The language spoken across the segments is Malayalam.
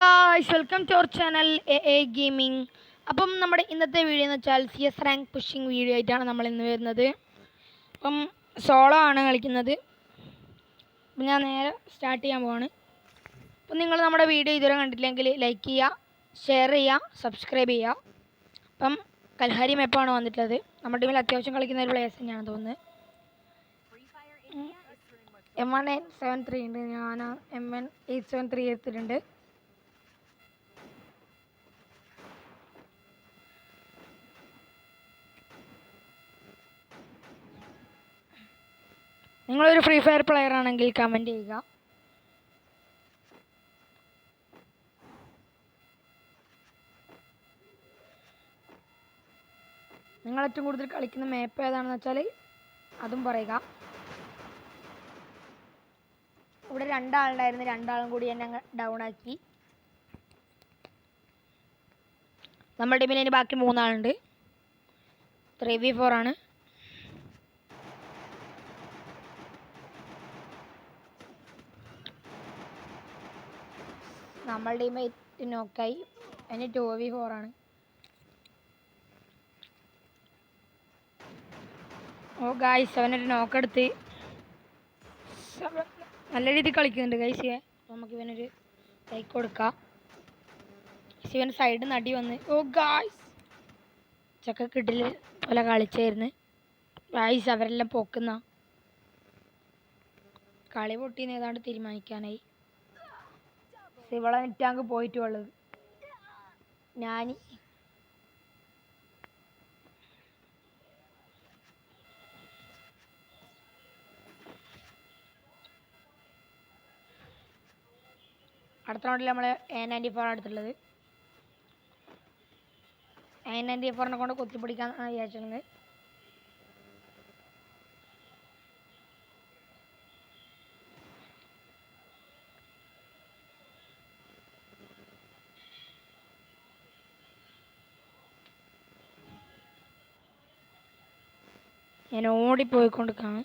Guys welcome to our channel a gaming. അപ്പം നമ്മുടെ ഇന്നത്തെ വീഡിയോ എന്ന് വെച്ചാൽ CS റാങ്ക് പുഷിംഗ് വീഡിയോ ആയിട്ടാണ് നമ്മൾ ഇന്ന് വരുന്നത്. അപ്പം സോളോ ആണ് കളിക്കുന്നത്. അപ്പം ഞാൻ നേരെ സ്റ്റാർട്ട് ചെയ്യാൻ പോവാണ്. അപ്പം നിങ്ങൾ നമ്മുടെ വീഡിയോ ഇതുവരെ കണ്ടിട്ടില്ലെങ്കിൽ ലൈക്ക് ചെയ്യുക, ഷെയർ ചെയ്യുക, സബ്സ്ക്രൈബ് ചെയ്യുക. അപ്പം കൽഹാരി മാപ്പാണ് വന്നിട്ടുള്ളത്. നമ്മുടെ ടീമിൽ അത്യാവശ്യം കളിക്കുന്ന ഒരു പ്ലേയേഴ്സ് തന്നെയാണ് തോന്നുന്നത്. M1873 ഉണ്ട്. ഞാൻ M1873 എടുത്തിട്ടുണ്ട്. നിങ്ങളൊരു ഫ്രീ ഫയർ പ്ലെയർ ആണെങ്കിൽ കമൻറ്റ് ചെയ്യുക. നിങ്ങൾ ഏറ്റവും കൂടുതൽ കളിക്കുന്ന മാപ്പ് ഏതാണെന്ന് വെച്ചാൽ അതും പറയുക. ഇവിടെ രണ്ടാളുണ്ടായിരുന്നു, രണ്ടാളും കൂടി എന്നെ ഡൗൺ ആക്കി. നമ്മുടെ ടീമിൽ ഇനി ബാക്കി 3 ആളുണ്ട്. 3v4 ആണ്. നമ്മളുടെ ടീം നോക്കായി. അതിന് 2v4 ആണ്. ഓ ഗായ്സ്, അവനൊരു നോക്കെടുത്ത് നല്ല രീതിയിൽ കളിക്കുന്നുണ്ട് ഗൈസ്. നമുക്ക് ഇവനൊരു ലൈക്ക് കൊടുക്കാം. ഇവൻ സൈഡിൽ നിന്ന് അടി വന്ന്. ഓ ഗായ്സ്, ചക്ക കിട്ടില്ല പോലെ കളിച്ചായിരുന്നു ഗായ്സ്. അവരെല്ലാം പൊക്കുന്ന കളി പൊട്ടിന്ന് ഏതാണ്ട് തീരുമാനിക്കാനായി. ഇവളെ നെറ്റാങ്ക് പോയിട്ടുള്ളത്. ഞാൻ അടുത്ത റൗണ്ടിൽ നമ്മൾ A94 എടുത്തുള്ളത്. A94 കൊണ്ട് കുത്തിപ്പിടിക്കാന്നാണ് വിചാരിച്ചിരുന്നത്. ഞാൻ ഓടിപ്പോയിക്കൊണ്ടിരിക്കുകയാണ്.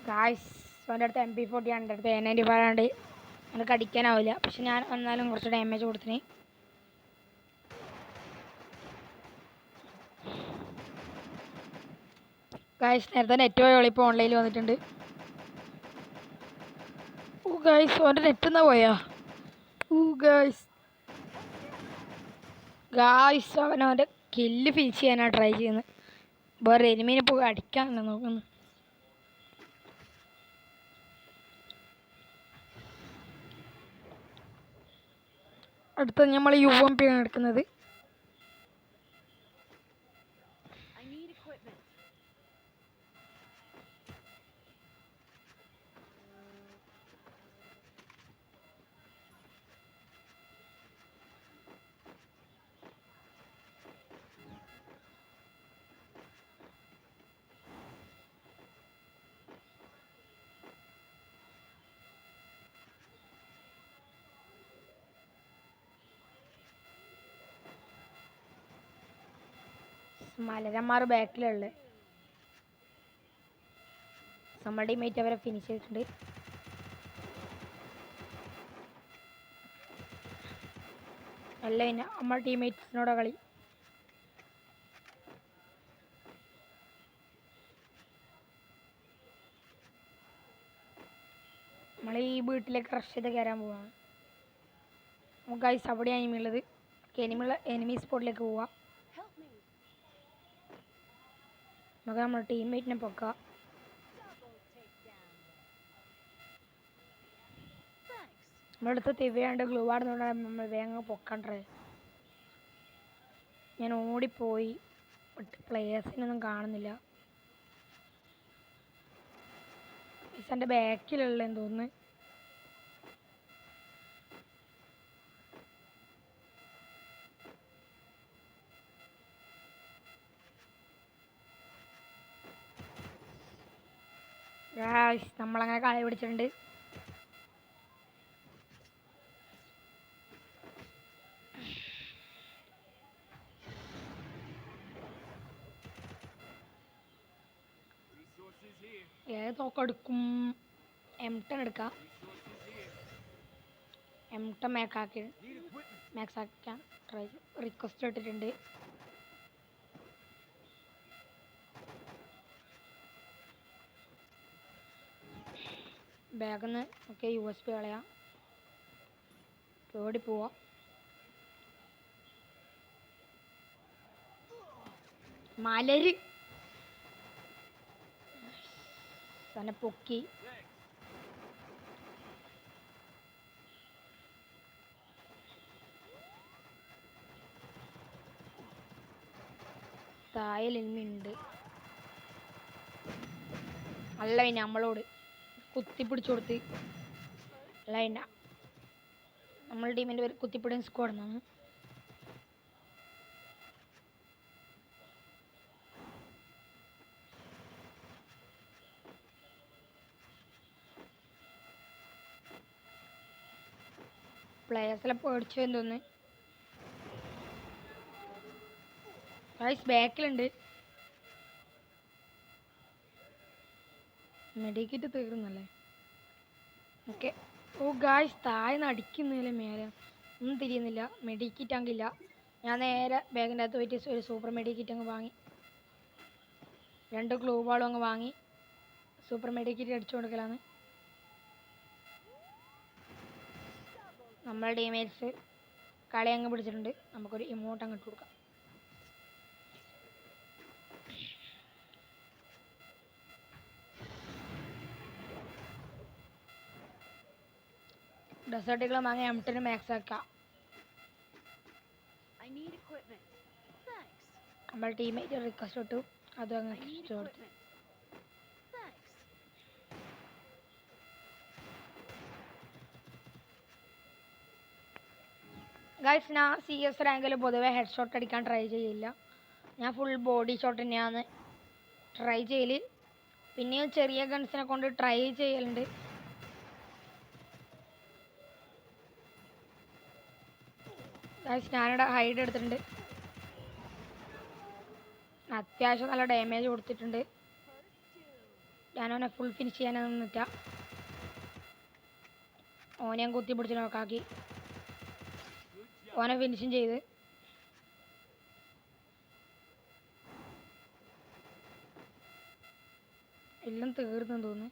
ഗായ്സ്, അവൻ്റെ അടുത്ത് MP40 ആണ്, എൻ്റെ അടുത്ത് A95 ആണ്. എനിക്ക് അടിക്കാനാവില്ല, പക്ഷെ ഞാൻ എന്നാലും കുറച്ച് ഡാമേജ് കൊടുത്തിന്. ഗായ്സ്, നേരത്തെ നെറ്റ് പോയ ഇപ്പോൾ ഓൺലൈനിൽ വന്നിട്ടുണ്ട്. ഓ ഗായ്സ്, അവൻ്റെ നെറ്റ് എന്നാ പോയാ. ഓ ഗായ്സ്, അവൻ്റെ കില്ല് ഫിനിഷ് ചെയ്യാനാണ് ട്രൈ ചെയ്യുന്നത്. വേറെ എനിമീനെ പോയി അടിക്കാനല്ല നോക്കുന്നത്. അടുത്ത നമ്മൾ UMP ആണ് എടുക്കുന്നത്. മലരന്മാർ ബാക്കിലുള്ളത്. നമ്മുടെ ടീമേറ്റ് അവരെ ഫിനിഷ് ചെയ്തിട്ടുണ്ട്. അല്ല, പിന്നെ നമ്മുടെ ടീമേറ്റ്സിനോടാ കളി. നമ്മൾ ഈ വീട്ടിലേക്ക് റഷ് ചെയ്ത് കയറാൻ പോവാണ്. നമുക്ക് ഗൈസ് അവിടെ എനിമിയുള്ളത്. എനിമി സ്പോട്ടിലേക്ക് പോവാം. നമുക്ക് നമ്മുടെ ടീംമേറ്റിനെ പൊക്കാം. നമ്മളടുത്ത് തിവയാണ്ട് ഗ്ലൂ ആടുന്നതുകൊണ്ടാണ് നമ്മൾ വേഗം പൊക്കണ്ടേ. ഞാൻ ഓടിപ്പോയി, ബട്ട് പ്ലെയേഴ്സിനൊന്നും കാണുന്നില്ല. എൻ്റെ ബാക്കിലുള്ളതെന്ന് തോന്നുന്നു. നമ്മളങ്ങനെ കളി പിടിച്ചിട്ടുണ്ട്. ഏത് തോക്കെടുക്കും? M10 എടുക്കാം. M10 മാക്സ് ആക്കാൻ ട്രൈ റിക്വസ്റ്റ് ഇട്ടിട്ടുണ്ട്. ബാഗിൽ നിന്ന് ഒക്കെ USB കളയാം. ഓടി പോവാം. മലര് തന്നെ പൊക്കി. താഴെ എലിമിയുണ്ട്. അല്ല പിന്നെ നമ്മളോട് കുത്തിപ്പിടിച്ചു കൊടുത്ത്. അല്ല പിന്നെ നമ്മളുടെ ടീമിൻ്റെ പേര് കുത്തിപ്പിടിൻ സ്ക്വാഡ് എന്നാണ്. പ്ലേയേഴ്സിലെ പേടിച്ചു എന്തോന്ന്. ബാക്കിലുണ്ട്. മെഡിക്കിറ്റ് തീർന്നല്ലേ. ഓക്കെ. ഓ ഗായ്സ്, താഴ്ന്ന് അടിക്കുന്നില്ല മേലെ. ഒന്നും തിരിയുന്നില്ല. മെഡിക്കിറ്റ് അങ്ങില്ല. ഞാൻ നേരെ ബാഗിൻ്റെ അകത്ത് പോയിട്ട് ഒരു സൂപ്പർ മെഡിക്കിറ്റ് അങ്ങ് വാങ്ങി. 2 ഗ്ലൂ വാളും അങ്ങ് വാങ്ങി സൂപ്പർ മെഡിക്കിറ്റ് അടിച്ചു കൊടുക്കലാണ്. നമ്മളെ ടീമേറ്റ്സ് കളി അങ്ങ് പിടിച്ചിട്ടുണ്ട്. നമുക്കൊരു ഇമോട്ട് അങ്ങ് ഇട്ട് കൊടുക്കാം. ഡെസേർട്ടുകൾ വാങ്ങി M10 മാക്സ് ആക്കാം. നമ്മൾ ടീമേറ്റ് റിക്വസ്റ്റ് ഇട്ടു. അത് അങ്ങ് കൊടുത്തു. ഗൈസ്, ഞാൻ CS റാങ്കിൽ പൊതുവെ ഹെഡ് ഷോട്ട് അടിക്കാൻ ട്രൈ ചെയ്യില്ല. ഞാൻ ഫുൾ ബോഡി ഷോട്ട് തന്നെയാണ് ട്രൈ ചെയ്യൽ. പിന്നെയും ചെറിയ ഗൺസിനെ കൊണ്ട് ട്രൈ ചെയ്യലുണ്ട്. ഗൈസ്, ഞാനിവിടെ ഹൈഡ് എടുത്തിട്ടുണ്ട്. അത്യാവശ്യം നല്ല ഡാമേജ് കൊടുത്തിട്ടുണ്ട്. ഞാനവനെ ഫുൾ ഫിനിഷ് ചെയ്യാനൊന്നും നിൽക്കുക. ഓനെ ഞാൻ കുത്തി പിടിച്ച് നോക്കാക്കി. ഓനെ ഫിനിഷും ചെയ്ത്. എല്ലാം തീർന്നു തോന്നുന്നു.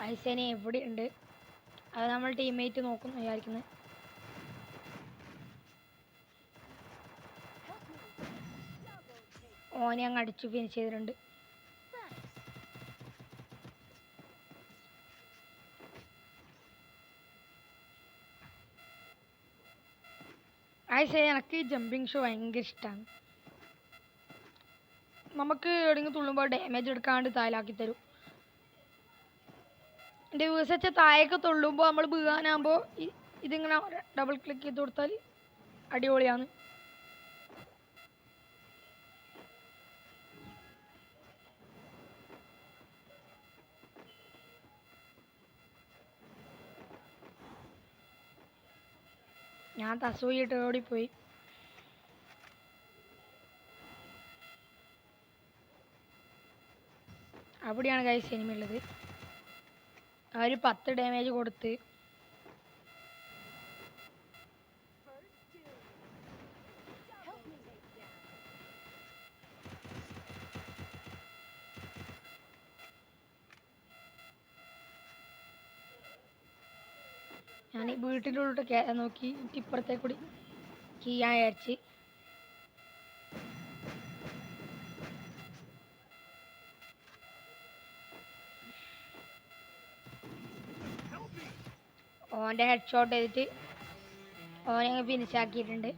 ഐസേനെ എവിടെ ഉണ്ട്? അത് നമ്മൾ ടീംമേറ്റ് നോക്കും വിചാരിക്കുന്നത്. ഓനെ അങ്ങ് അടിച്ചു ഫിനിഷ് ചെയ്തിട്ടുണ്ട്. ഐസേ, എനിക്ക് ഈ ജമ്പിങ് ഷോ ഭയങ്കര ഇഷ്ടമാണ്. നമുക്ക് എവിടെയെങ്കിലും തുള്ളുമ്പോൾ ഡാമേജ് എടുക്കാണ്ട് താഴാക്കി തരും. എൻ്റെ വ്യൂസ് വെച്ചാൽ താഴേക്ക് തുള്ളുമ്പോൾ നമ്മൾ വീഴാനാകുമ്പോൾ ഇതിങ്ങനെ ഡബിൾ ക്ലിക്ക് ചെയ്ത് കൊടുത്താൽ അടിപൊളിയാണ്. ഞാൻ തസൂയിട്ട് ഓടിപ്പോയി. അവിടെയാണ് ഗൈസ് സിനിമ ഉള്ളത്. അവർ 10 ഡാമേജ് കൊടുത്ത്. ഞാൻ വീട്ടിൻ്റെ ഉള്ളിട്ട് കയറാൻ നോക്കി. ഇപ്പുറത്തേക്ക് കൂടി ചെയ്യാൻ വിചാരിച്ച്. ഓൻ്റെ ഹെഡ് ഷോട്ട് ചെയ്തിട്ട് ഓനെ ഫിനിഷ് ആക്കിയിട്ടുണ്ട്.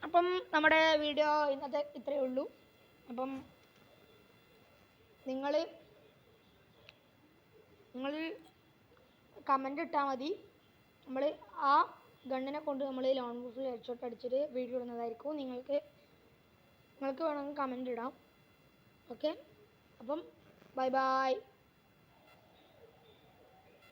അപ്പം നമ്മുടെ വീഡിയോ ഇന്നത്തെ ഇത്രയേ ഉള്ളൂ. അപ്പം നിങ്ങൾ കമൻ്റ് ഇട്ടാൽ മതി. നമ്മൾ ആ ഗണ്ണിനെ കൊണ്ട് നമ്മൾ ലോൺ ബുഫിൽ ഹെഡ് ഷോട്ട് അടിച്ചിട്ട് വീഡിയോ ഇടുന്നതായിരിക്കും. നിങ്ങൾക്ക് വേണമെങ്കിൽ കമൻ്റ് ഇടാം. ഓക്കെ, അപ്പം ബൈ ബൈ.